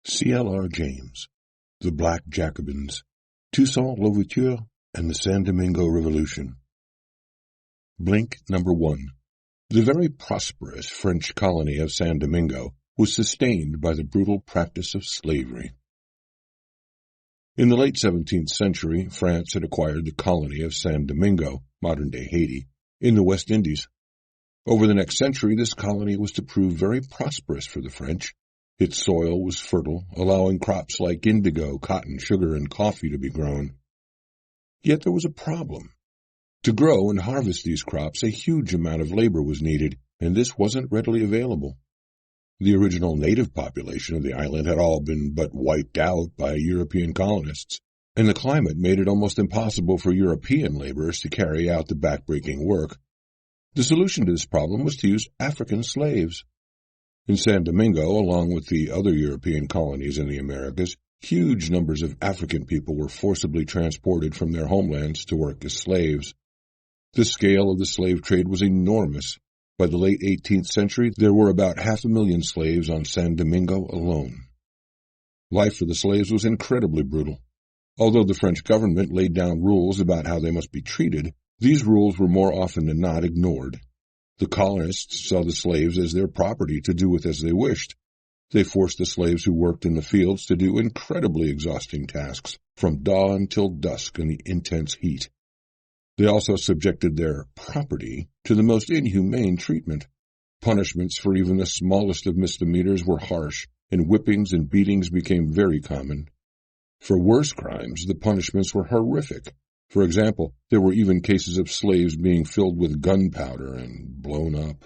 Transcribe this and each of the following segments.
C.L.R. James, the Black Jacobins, Toussaint L'Ouverture, and the San Domingo Revolution. Blink number 1. The very prosperous French colony of San Domingo was sustained by the brutal practice of slavery. In the late 17th century, France had acquired the colony of San Domingo, modern-day Haiti, in the West Indies. Over the next century, this colony was to prove very prosperous for the French. Its soil was fertile, allowing crops like indigo, cotton, sugar, and coffee to be grown. Yet there was a problem. To grow and harvest these crops, a huge amount of labor was needed, and this wasn't readily available. The original native population of the island had all been but wiped out by European colonists, and the climate made it almost impossible for European laborers to carry out the backbreaking work. The solution to this problem was to use African slaves. In San Domingo, along with the other European colonies in the Americas, huge numbers of African people were forcibly transported from their homelands to work as slaves. The scale of the slave trade was enormous. By the late 18th century, there were about 500,000 slaves on San Domingo alone. Life for the slaves was incredibly brutal. Although the French government laid down rules about how they must be treated, these rules were more often than not ignored. The colonists saw the slaves as their property to do with as they wished. They forced the slaves who worked in the fields to do incredibly exhausting tasks, from dawn till dusk in the intense heat. They also subjected their property to the most inhumane treatment. Punishments for even the smallest of misdemeanors were harsh, and whippings and beatings became very common. For worse crimes, the punishments were horrific. For example, there were even cases of slaves being filled with gunpowder and blown up.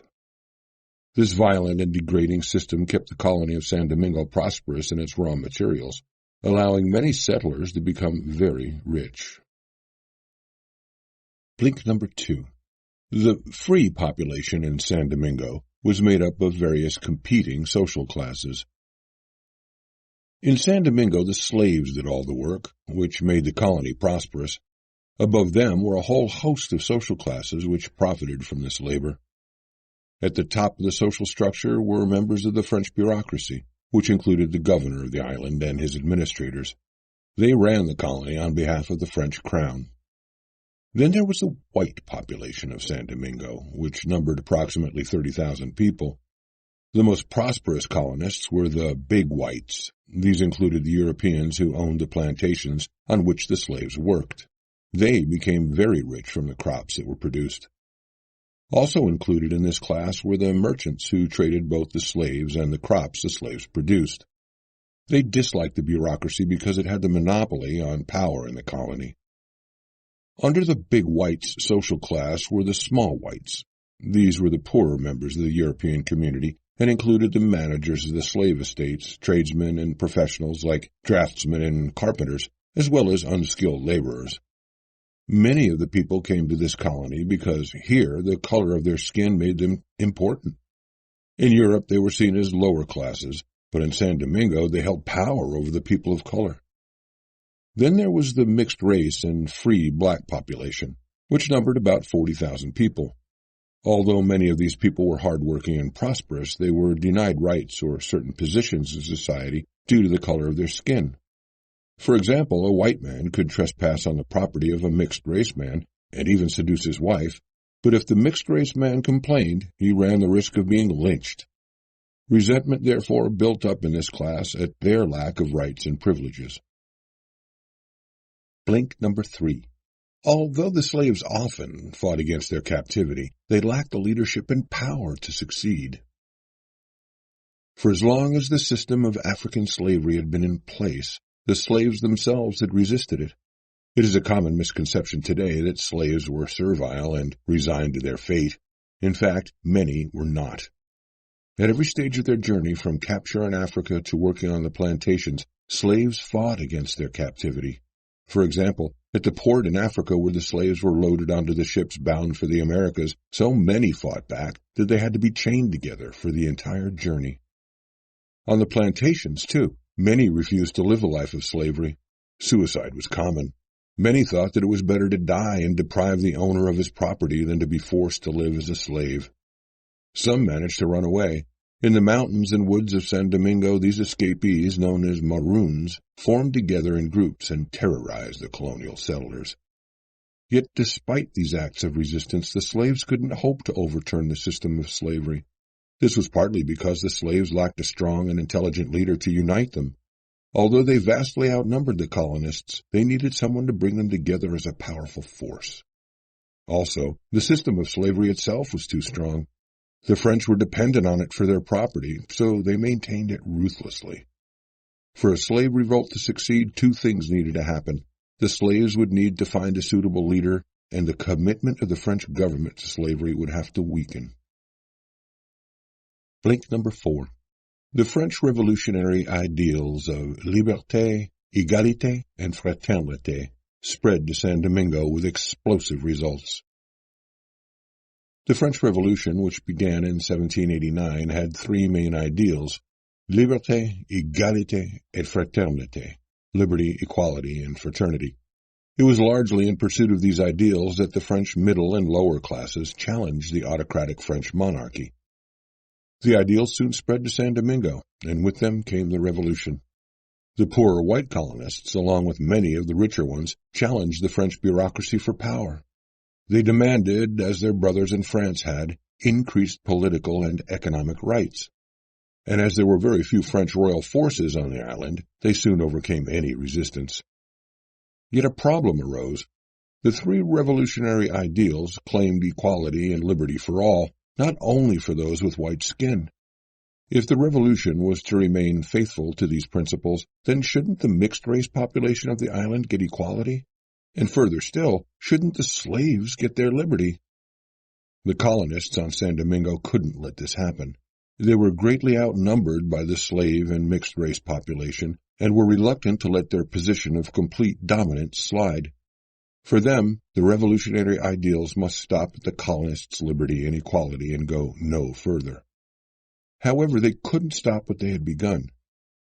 This violent and degrading system kept the colony of San Domingo prosperous in its raw materials, allowing many settlers to become very rich. Blink number 2. The free population in San Domingo was made up of various competing social classes. In San Domingo, the slaves did all the work, which made the colony prosperous. Above them were a whole host of social classes which profited from this labor. At the top of the social structure were members of the French bureaucracy, which included the governor of the island and his administrators. They ran the colony on behalf of the French crown. Then there was the white population of San Domingo, which numbered approximately 30,000 people. The most prosperous colonists were the big whites. These included the Europeans who owned the plantations on which the slaves worked. They became very rich from the crops that were produced. Also included in this class were the merchants who traded both the slaves and the crops the slaves produced. They disliked the bureaucracy because it had the monopoly on power in the colony. Under the big whites' social class were the small whites. These were the poorer members of the European community and included the managers of the slave estates, tradesmen and professionals like draftsmen and carpenters, as well as unskilled laborers. Many of the people came to this colony because here the color of their skin made them important. In Europe they were seen as lower classes, but in San Domingo they held power over the people of color. Then there was the mixed race and free black population, which numbered about 40,000 people. Although many of these people were hardworking and prosperous, they were denied rights or certain positions in society due to the color of their skin. For example, a white man could trespass on the property of a mixed-race man and even seduce his wife, but if the mixed-race man complained, he ran the risk of being lynched. Resentment, therefore, built up in this class at their lack of rights and privileges. Blink number 3. Although the slaves often fought against their captivity, they lacked the leadership and power to succeed. For as long as the system of African slavery had been in place, the slaves themselves had resisted it. It is a common misconception today that slaves were servile and resigned to their fate. In fact, many were not. At every stage of their journey, from capture in Africa to working on the plantations, slaves fought against their captivity. For example, at the port in Africa where the slaves were loaded onto the ships bound for the Americas, so many fought back that they had to be chained together for the entire journey. On the plantations, too, many refused to live a life of slavery. Suicide was common. Many thought that it was better to die and deprive the owner of his property than to be forced to live as a slave. Some managed to run away, In the mountains and woods of San Domingo, these escapees, known as Maroons, formed together in groups and terrorized the colonial settlers. Yet despite these acts of resistance, the slaves couldn't hope to overturn the system of slavery. This was partly because the slaves lacked a strong and intelligent leader to unite them. Although they vastly outnumbered the colonists, they needed someone to bring them together as a powerful force. Also, the system of slavery itself was too strong. The French were dependent on it for their property, so they maintained it ruthlessly. For a slave revolt to succeed, two things needed to happen. The slaves would need to find a suitable leader, and the commitment of the French government to slavery would have to weaken. Blink number 4. The French revolutionary ideals of liberté, égalité, and fraternité spread to San Domingo with explosive results. The French Revolution, which began in 1789, had three main ideals: liberté, égalité, et fraternité, liberty, equality, and fraternity. It was largely in pursuit of these ideals that the French middle and lower classes challenged the autocratic French monarchy. The ideals soon spread to San Domingo, and with them came the revolution. The poorer white colonists, along with many of the richer ones, challenged the French bureaucracy for power. They demanded, as their brothers in France had, increased political and economic rights. And as there were very few French royal forces on the island, they soon overcame any resistance. Yet a problem arose. The three revolutionary ideals claimed equality and liberty for all, not only for those with white skin. If the revolution was to remain faithful to these principles, then shouldn't the mixed-race population of the island get equality? And further still, shouldn't the slaves get their liberty? The colonists on San Domingo couldn't let this happen. They were greatly outnumbered by the slave and mixed-race population, and were reluctant to let their position of complete dominance slide. For them, the revolutionary ideals must stop at the colonists' liberty and equality and go no further. However, they couldn't stop what they had begun.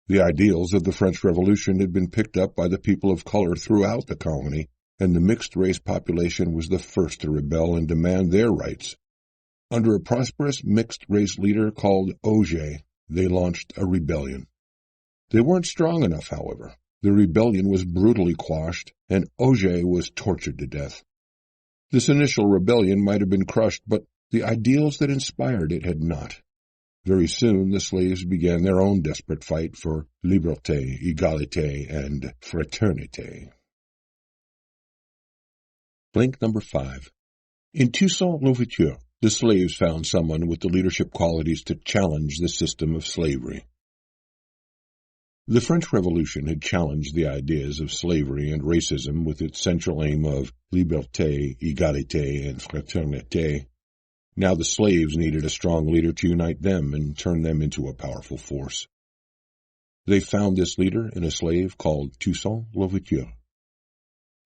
The ideals of the French Revolution had been picked up by the people of color throughout the colony, and the mixed-race population was the first to rebel and demand their rights. Under a prosperous mixed-race leader called Auger, they launched a rebellion. They weren't strong enough, however. The rebellion was brutally quashed, and Auger was tortured to death. This initial rebellion might have been crushed, but the ideals that inspired it had not. Very soon the slaves began their own desperate fight for liberté, égalité, and fraternité. Blink number 5. In Toussaint L'Ouverture, the slaves found someone with the leadership qualities to challenge the system of slavery. The French Revolution had challenged the ideas of slavery and racism with its central aim of liberté, égalité, and fraternité. Now the slaves needed a strong leader to unite them and turn them into a powerful force. They found this leader in a slave called Toussaint L'Ouverture.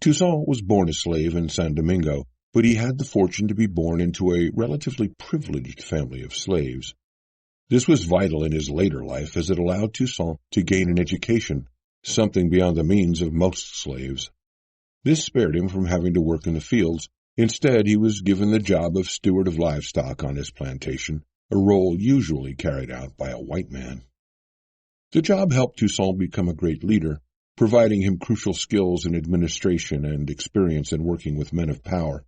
Toussaint was born a slave in San Domingo, but he had the fortune to be born into a relatively privileged family of slaves. This was vital in his later life as it allowed Toussaint to gain an education, something beyond the means of most slaves. This spared him from having to work in the fields. Instead, he was given the job of steward of livestock on his plantation, a role usually carried out by a white man. The job helped Toussaint become a great leader, providing him crucial skills in administration and experience in working with men of power.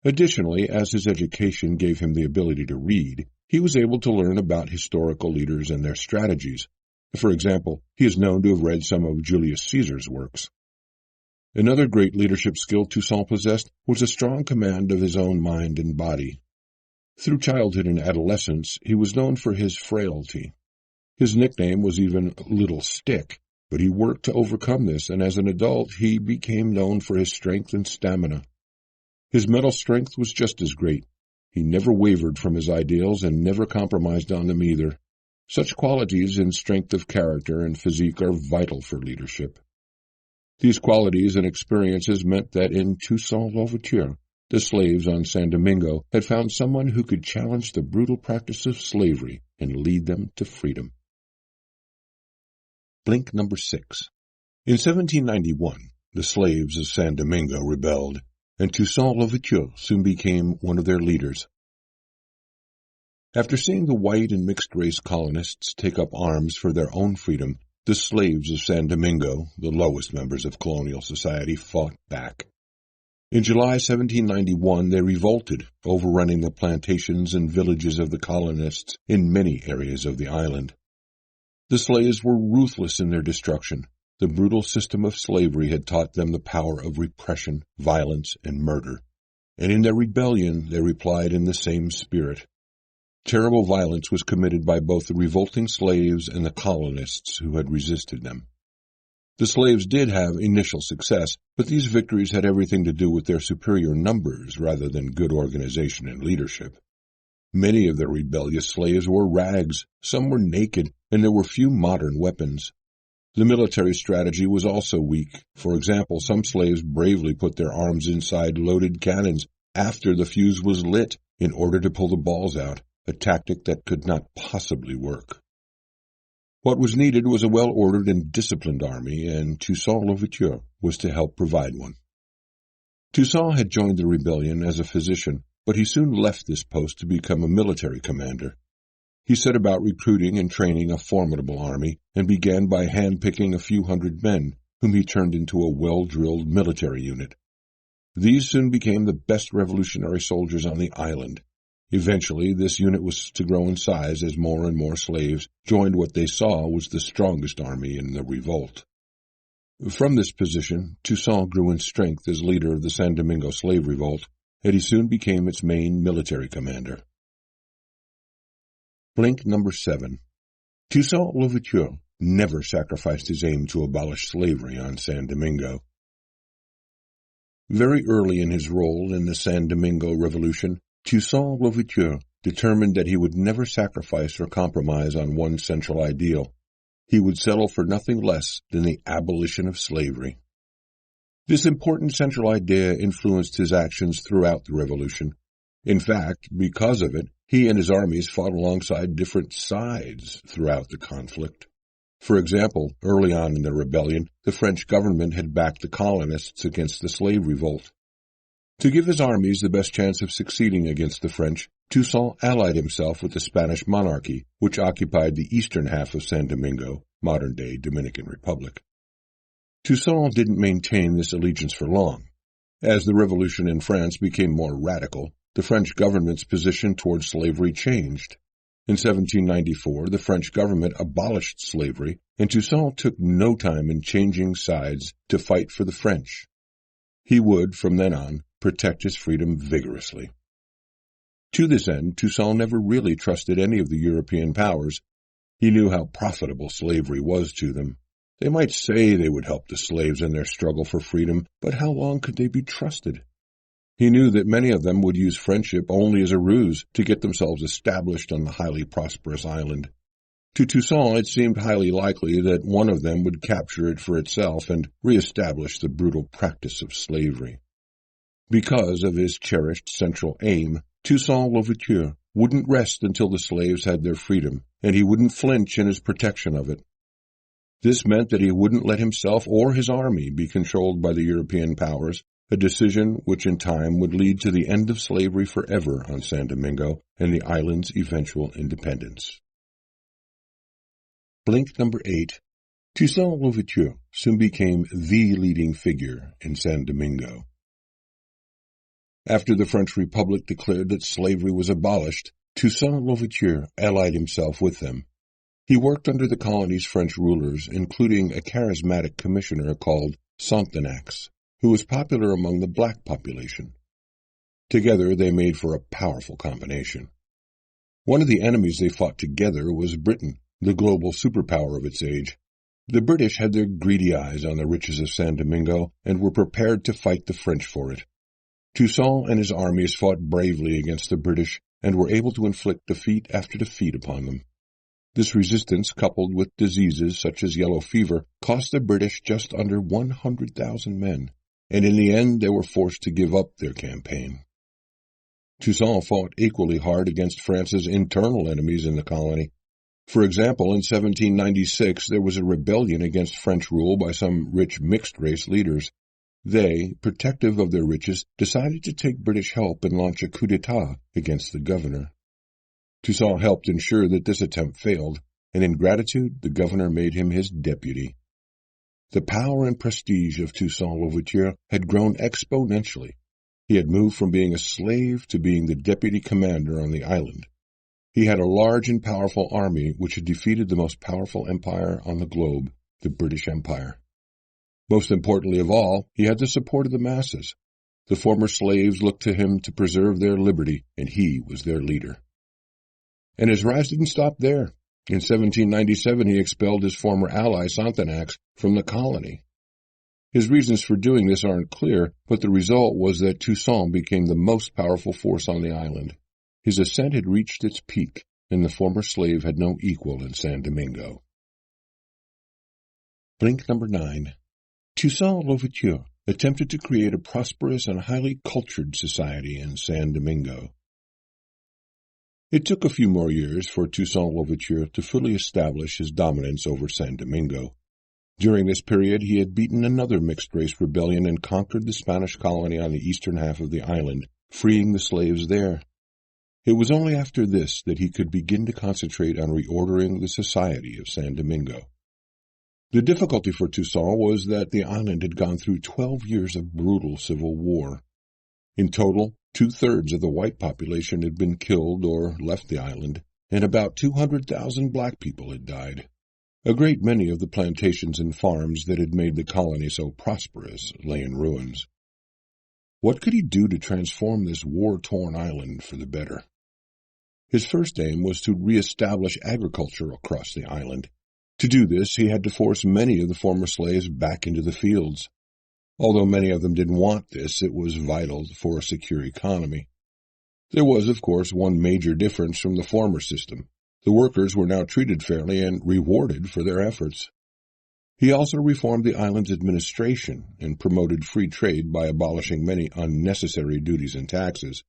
Additionally, as his education gave him the ability to read, he was able to learn about historical leaders and their strategies. For example, he is known to have read some of Julius Caesar's works. Another great leadership skill Toussaint possessed was a strong command of his own mind and body. Through childhood and adolescence, he was known for his frailty. His nickname was even Little Stick, but he worked to overcome this, and as an adult, he became known for his strength and stamina. His mental strength was just as great. He never wavered from his ideals and never compromised on them either. Such qualities in strength of character and physique are vital for leadership. These qualities and experiences meant that in Toussaint L'Ouverture, the slaves on San Domingo had found someone who could challenge the brutal practice of slavery and lead them to freedom. Blink number 6. In 1791, the slaves of San Domingo rebelled, and Toussaint L'Ouverture soon became one of their leaders. After seeing the white and mixed-race colonists take up arms for their own freedom, the slaves of San Domingo, the lowest members of colonial society, fought back. In July 1791, they revolted, overrunning the plantations and villages of the colonists in many areas of the island. The slaves were ruthless in their destruction. The brutal system of slavery had taught them the power of repression, violence, and murder, and in their rebellion they replied in the same spirit. Terrible violence was committed by both the revolting slaves and the colonists who had resisted them. The slaves did have initial success, but these victories had everything to do with their superior numbers rather than good organization and leadership. Many of the rebellious slaves wore rags, some were naked, and there were few modern weapons. The military strategy was also weak. For example, some slaves bravely put their arms inside loaded cannons after the fuse was lit in order to pull the balls out, a tactic that could not possibly work. What was needed was a well-ordered and disciplined army, and Toussaint L'Ouverture was to help provide one. Toussaint had joined the rebellion as a physician, but he soon left this post to become a military commander. He set about recruiting and training a formidable army, and began by hand-picking a few hundred men, whom he turned into a well-drilled military unit. These soon became the best revolutionary soldiers on the island. Eventually, this unit was to grow in size as more and more slaves joined what they saw was the strongest army in the revolt. From this position, Toussaint grew in strength as leader of the San Domingo slave revolt, and he soon became its main military commander. Blink number 7. Toussaint L'Ouverture never sacrificed his aim to abolish slavery on San Domingo. Very early in his role in the San Domingo Revolution, Toussaint L'Ouverture determined that he would never sacrifice or compromise on one central ideal. He would settle for nothing less than the abolition of slavery. This important central idea influenced his actions throughout the revolution. In fact, because of it, he and his armies fought alongside different sides throughout the conflict. For example, early on in the rebellion, the French government had backed the colonists against the slave revolt. To give his armies the best chance of succeeding against the French, Toussaint allied himself with the Spanish monarchy, which occupied the eastern half of San Domingo, modern-day Dominican Republic. Toussaint didn't maintain this allegiance for long. As the revolution in France became more radical, the French government's position toward slavery changed. In 1794, the French government abolished slavery, and Toussaint took no time in changing sides to fight for the French. He would, from then on, protect his freedom vigorously. To this end, Toussaint never really trusted any of the European powers. He knew how profitable slavery was to them. They might say they would help the slaves in their struggle for freedom, but how long could they be trusted? He knew that many of them would use friendship only as a ruse to get themselves established on the highly prosperous island. To Toussaint, it seemed highly likely that one of them would capture it for itself and reestablish the brutal practice of slavery. Because of his cherished central aim, Toussaint L'Ouverture wouldn't rest until the slaves had their freedom, and he wouldn't flinch in his protection of it. This meant that he wouldn't let himself or his army be controlled by the European powers, a decision which in time would lead to the end of slavery forever on San Domingo and the island's eventual independence. Blink number 8. Toussaint L'Ouverture soon became the leading figure in San Domingo. After the French Republic declared that slavery was abolished, Toussaint L'Ouverture allied himself with them. He worked under the colony's French rulers, including a charismatic commissioner called Sonthonax, who was popular among the black population. Together they made for a powerful combination. One of the enemies they fought together was Britain, the global superpower of its age. The British had their greedy eyes on the riches of San Domingo and were prepared to fight the French for it. Toussaint and his armies fought bravely against the British and were able to inflict defeat after defeat upon them. This resistance, coupled with diseases such as yellow fever, cost the British just under 100,000 men, and in the end they were forced to give up their campaign. Toussaint fought equally hard against France's internal enemies in the colony. For example, in 1796 there was a rebellion against French rule by some rich mixed-race leaders. They, protective of their riches, decided to take British help and launch a coup d'etat against the governor. Toussaint helped ensure that this attempt failed, and in gratitude the governor made him his deputy. The power and prestige of Toussaint L'Ouverture had grown exponentially. He had moved from being a slave to being the deputy commander on the island. He had a large and powerful army which had defeated the most powerful empire on the globe, the British Empire. Most importantly of all, he had the support of the masses. The former slaves looked to him to preserve their liberty, and he was their leader. And his rise didn't stop there. In 1797, he expelled his former ally, Sonthonax, from the colony. His reasons for doing this aren't clear, but the result was that Toussaint became the most powerful force on the island. His ascent had reached its peak, and the former slave had no equal in San Domingo. Blink number 9. Toussaint L'Ouverture attempted to create a prosperous and highly cultured society in San Domingo. It took a few more years for Toussaint L'Ouverture to fully establish his dominance over San Domingo. During this period, he had beaten another mixed-race rebellion and conquered the Spanish colony on the eastern half of the island, freeing the slaves there. It was only after this that he could begin to concentrate on reordering the society of San Domingo. The difficulty for Toussaint was that the island had gone through 12 years of brutal civil war. In total, 2/3 of the white population had been killed or left the island, and about 200,000 black people had died. A great many of the plantations and farms that had made the colony so prosperous lay in ruins. What could he do to transform this war-torn island for the better? His first aim was to re-establish agriculture across the island. To do this, he had to force many of the former slaves back into the fields. Although many of them didn't want this, it was vital for a secure economy. There was, of course, one major difference from the former system. The workers were now treated fairly and rewarded for their efforts. He also reformed the island's administration and promoted free trade by abolishing many unnecessary duties and taxes.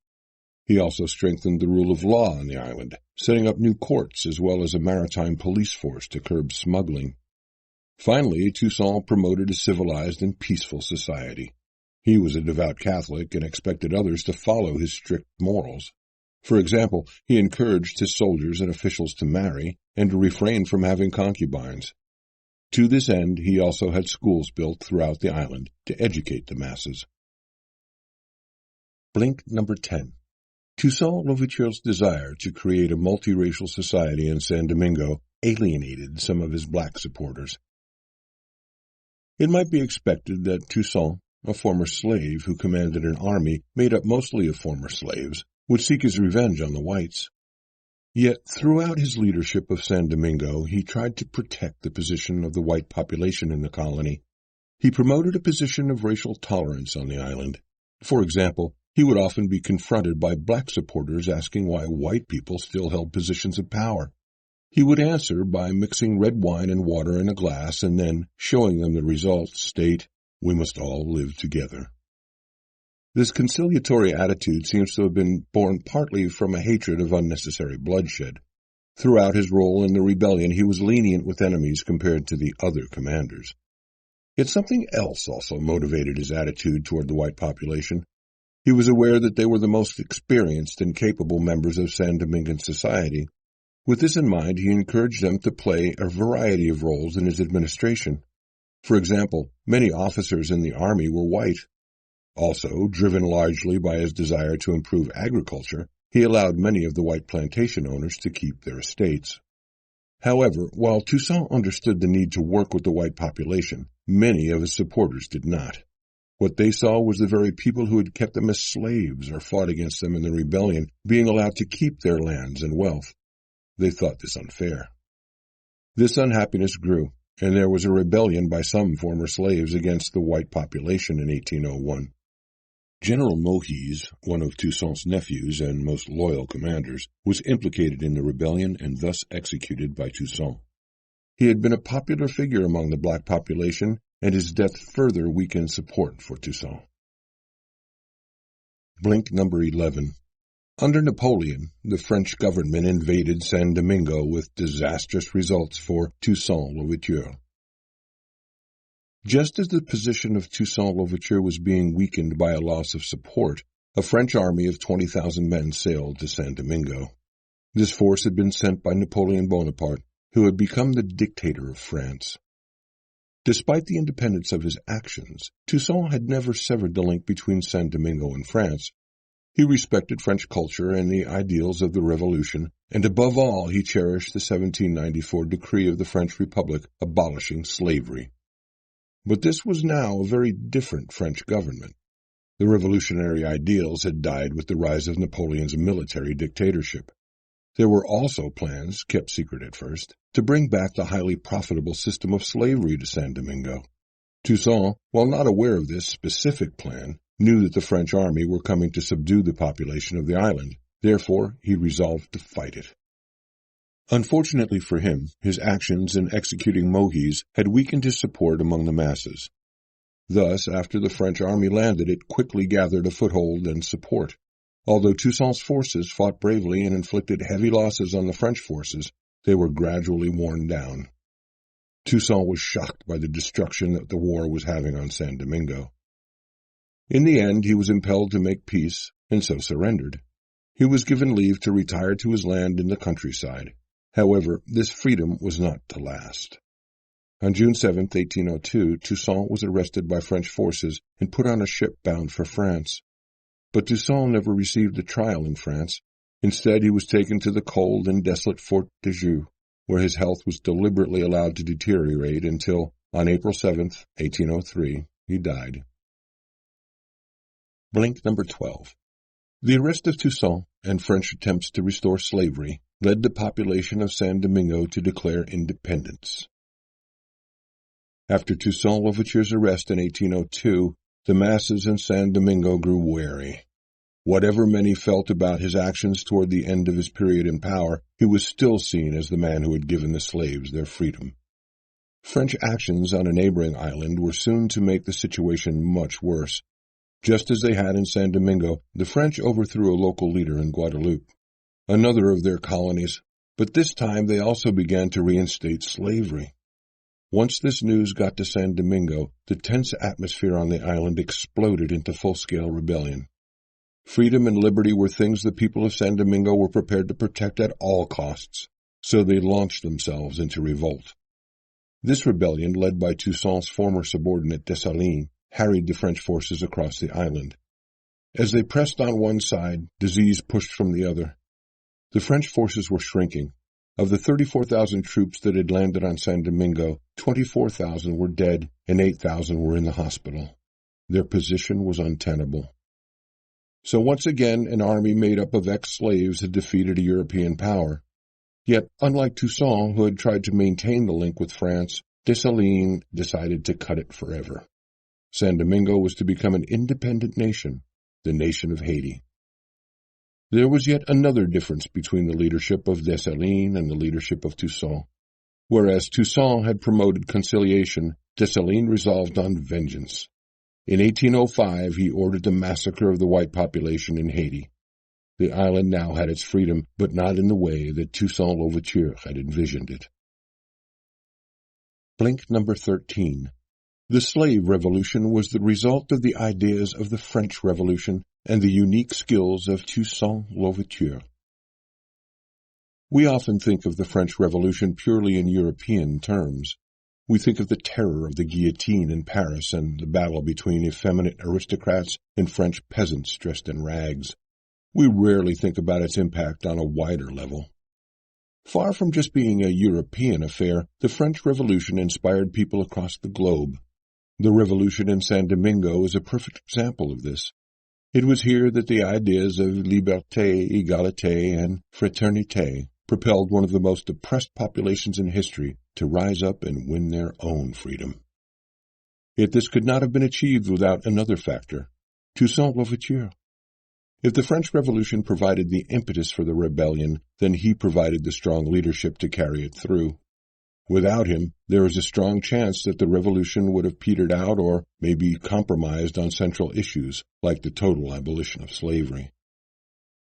He also strengthened the rule of law on the island, setting up new courts as well as a maritime police force to curb smuggling. Finally, Toussaint promoted a civilized and peaceful society. He was a devout Catholic and expected others to follow his strict morals. For example, he encouraged his soldiers and officials to marry and to refrain from having concubines. To this end, he also had schools built throughout the island to educate the masses. Blink number 10. Toussaint L'Ouverture's desire to create a multiracial society in San Domingo alienated some of his black supporters. It might be expected that Toussaint, a former slave who commanded an army made up mostly of former slaves, would seek his revenge on the whites. Yet, throughout his leadership of San Domingo, he tried to protect the position of the white population in the colony. He promoted a position of racial tolerance on the island. For example, he would often be confronted by black supporters asking why white people still held positions of power. He would answer by mixing red wine and water in a glass and then, showing them the result, state, "We must all live together." This conciliatory attitude seems to have been born partly from a hatred of unnecessary bloodshed. Throughout his role in the rebellion, he was lenient with enemies compared to the other commanders. Yet something else also motivated his attitude toward the white population. He was aware that they were the most experienced and capable members of San Domingan society. With this in mind, he encouraged them to play a variety of roles in his administration. For example, many officers in the army were white. Also, driven largely by his desire to improve agriculture, he allowed many of the white plantation owners to keep their estates. However, while Toussaint understood the need to work with the white population, many of his supporters did not. What they saw was the very people who had kept them as slaves or fought against them in the rebellion being allowed to keep their lands and wealth. They thought this unfair. This unhappiness grew, and there was a rebellion by some former slaves against the white population in 1801. General Mohies, one of Toussaint's nephews and most loyal commanders, was implicated in the rebellion and thus executed by Toussaint. He had been a popular figure among the black population, and his death further weakened support for Toussaint. Blink number 11. Under Napoleon, the French government invaded San Domingo with disastrous results for Toussaint L'Ouverture. Just as the position of Toussaint L'Ouverture was being weakened by a loss of support, a French army of 20,000 men sailed to San Domingo. This force had been sent by Napoleon Bonaparte, who had become the dictator of France. Despite the independence of his actions, Toussaint had never severed the link between San Domingo and France. He respected French culture and the ideals of the Revolution, and above all he cherished the 1794 decree of the French Republic abolishing slavery. But this was now a very different French government. The revolutionary ideals had died with the rise of Napoleon's military dictatorship. There were also plans, kept secret at first, to bring back the highly profitable system of slavery to San Domingo. Toussaint, while not aware of this specific plan, knew that the French army were coming to subdue the population of the island. Therefore, he resolved to fight it. Unfortunately for him, his actions in executing Mohis had weakened his support among the masses. Thus, after the French army landed, it quickly gathered a foothold and support. Although Toussaint's forces fought bravely and inflicted heavy losses on the French forces, they were gradually worn down. Toussaint was shocked by the destruction that the war was having on San Domingo. In the end, he was impelled to make peace, and so surrendered. He was given leave to retire to his land in the countryside. However, this freedom was not to last. On June 7, 1802, Toussaint was arrested by French forces and put on a ship bound for France. But Toussaint never received a trial in France. Instead, he was taken to the cold and desolate Fort de Joux, where his health was deliberately allowed to deteriorate until, on April 7, 1803, he died. Blink number 12. The arrest of Toussaint and French attempts to restore slavery led the population of San Domingo to declare independence. After Toussaint L'Ouverture's arrest in 1802, the masses in San Domingo grew wary. Whatever many felt about his actions toward the end of his period in power, he was still seen as the man who had given the slaves their freedom. French actions on a neighboring island were soon to make the situation much worse. Just as they had in San Domingo, the French overthrew a local leader in Guadeloupe, another of their colonies, but this time they also began to reinstate slavery. Once this news got to San Domingo, the tense atmosphere on the island exploded into full-scale rebellion. Freedom and liberty were things the people of San Domingo were prepared to protect at all costs, so they launched themselves into revolt. This rebellion, led by Toussaint's former subordinate Dessalines, harried the French forces across the island. As they pressed on one side, disease pushed from the other. The French forces were shrinking. Of the 34,000 troops that had landed on San Domingo, 24,000 were dead and 8,000 were in the hospital. Their position was untenable. So once again, an army made up of ex-slaves had defeated a European power. Yet, unlike Toussaint, who had tried to maintain the link with France, Dessalines decided to cut it forever. San Domingo was to become an independent nation, the nation of Haiti. There was yet another difference between the leadership of Dessalines and the leadership of Toussaint. Whereas Toussaint had promoted conciliation, Dessalines resolved on vengeance. In 1805, he ordered the massacre of the white population in Haiti. The island now had its freedom, but not in the way that Toussaint L'Ouverture had envisioned it. Blink number 13. The slave revolution was the result of the ideas of the French Revolution and the unique skills of Toussaint L'Ouverture. We often think of the French Revolution purely in European terms. We think of the terror of the guillotine in Paris and the battle between effeminate aristocrats and French peasants dressed in rags. We rarely think about its impact on a wider level. Far from just being a European affair, the French Revolution inspired people across the globe. The revolution in San Domingo is a perfect example of this. It was here that the ideas of liberté, égalité, and fraternité propelled one of the most oppressed populations in history to rise up and win their own freedom. Yet this could not have been achieved without another factor, Toussaint L'Ouverture. If the French Revolution provided the impetus for the rebellion, then he provided the strong leadership to carry it through. Without him, there is a strong chance that the revolution would have petered out or maybe compromised on central issues, like the total abolition of slavery.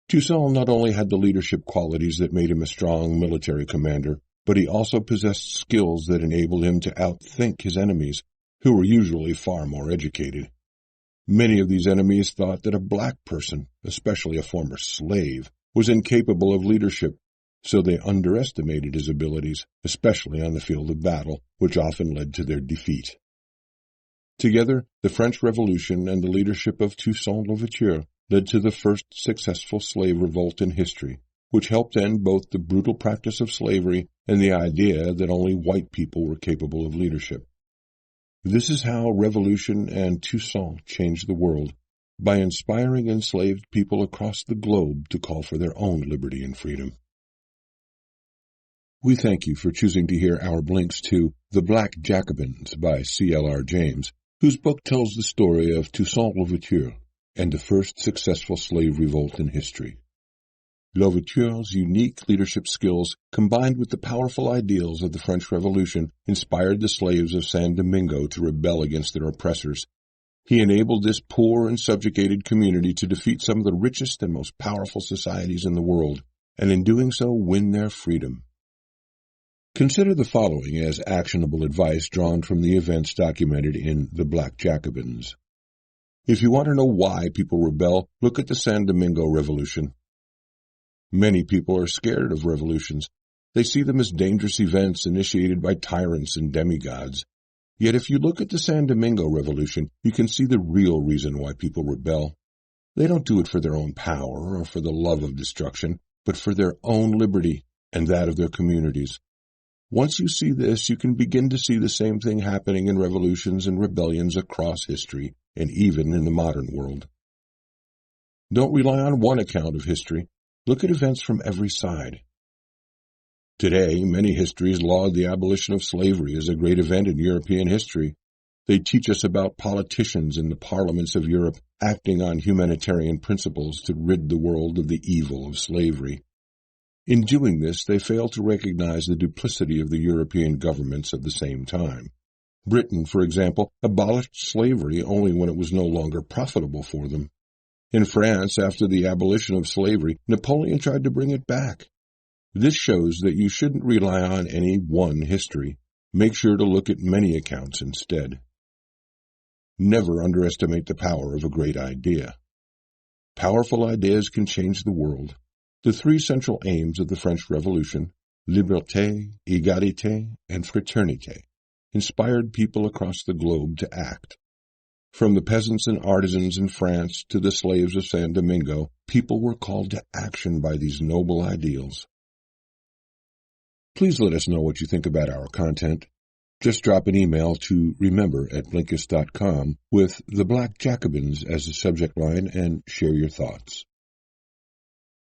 Toussaint not only had the leadership qualities that made him a strong military commander, but he also possessed skills that enabled him to outthink his enemies, who were usually far more educated. Many of these enemies thought that a black person, especially a former slave, was incapable of leadership, so they underestimated his abilities, especially on the field of battle, which often led to their defeat. Together, the French Revolution and the leadership of Toussaint L'Ouverture led to the first successful slave revolt in history, which helped end both the brutal practice of slavery and the idea that only white people were capable of leadership. This is how revolution and Toussaint changed the world, by inspiring enslaved people across the globe to call for their own liberty and freedom. We thank you for choosing to hear our blinks to The Black Jacobins by C.L.R. James, whose book tells the story of Toussaint L'Ouverture and the first successful slave revolt in history. L'Ouverture's unique leadership skills, combined with the powerful ideals of the French Revolution, inspired the slaves of San Domingo to rebel against their oppressors. He enabled this poor and subjugated community to defeat some of the richest and most powerful societies in the world, and in doing so win their freedom. Consider the following as actionable advice drawn from the events documented in The Black Jacobins. If you want to know why people rebel, look at the San Domingo Revolution. Many people are scared of revolutions. They see them as dangerous events initiated by tyrants and demigods. Yet if you look at the San Domingo Revolution, you can see the real reason why people rebel. They don't do it for their own power or for the love of destruction, but for their own liberty and that of their communities. Once you see this, you can begin to see the same thing happening in revolutions and rebellions across history, and even in the modern world. Don't rely on one account of history. Look at events from every side. Today, many histories laud the abolition of slavery as a great event in European history. They teach us about politicians in the parliaments of Europe acting on humanitarian principles to rid the world of the evil of slavery. In doing this, they fail to recognize the duplicity of the European governments of the same time. Britain, for example, abolished slavery only when it was no longer profitable for them. In France, after the abolition of slavery, Napoleon tried to bring it back. This shows that you shouldn't rely on any one history. Make sure to look at many accounts instead. Never underestimate the power of a great idea. Powerful ideas can change the world. The three central aims of the French Revolution, liberté, égalité, and fraternité, inspired people across the globe to act. From the peasants and artisans in France to the slaves of San Domingo, people were called to action by these noble ideals. Please let us know what you think about our content. Just drop an email to remember@blinkist.com with The Black Jacobins as the subject line and share your thoughts.